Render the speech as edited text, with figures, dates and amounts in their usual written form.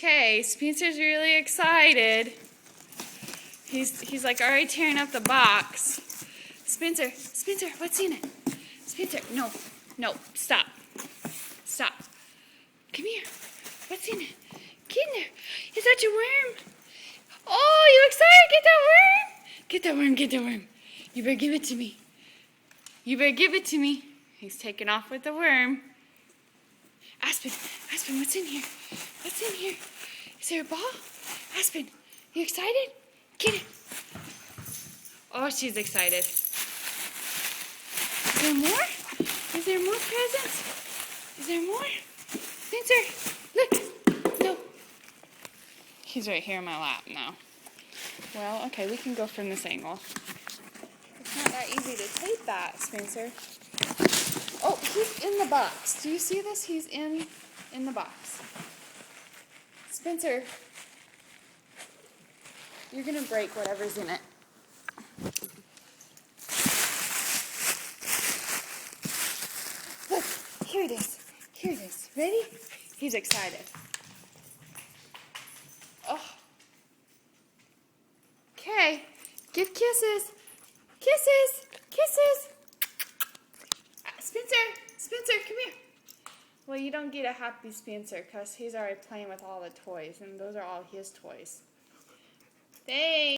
Okay, Spencer's really excited. He's like already tearing up the box. Spencer, what's in it? Spencer, no, stop. Stop. Come here. What's in it? Get in there. Is that your worm? Oh, you excited? Get that worm. Get that worm. You better give it to me. He's taking off with the worm. Aspen, what's in here? Is there a ball? Aspen, you excited? Get it. Oh, she's excited. Is there more? Is there more presents? Is there more? Spencer, look. No. He's right here in my lap now. Well, okay, we can go from this angle. It's not that easy to tape that, Spencer. Oh, he's in the box. Do you see this? He's in the box. Spencer, you're going to break whatever's in it. Look, here it is. Ready? He's excited. Oh. Okay, give kisses. Kisses. Spencer, come here. Well, you don't get a happy Spencer because he's already playing with all the toys, and those are all his toys. Thanks.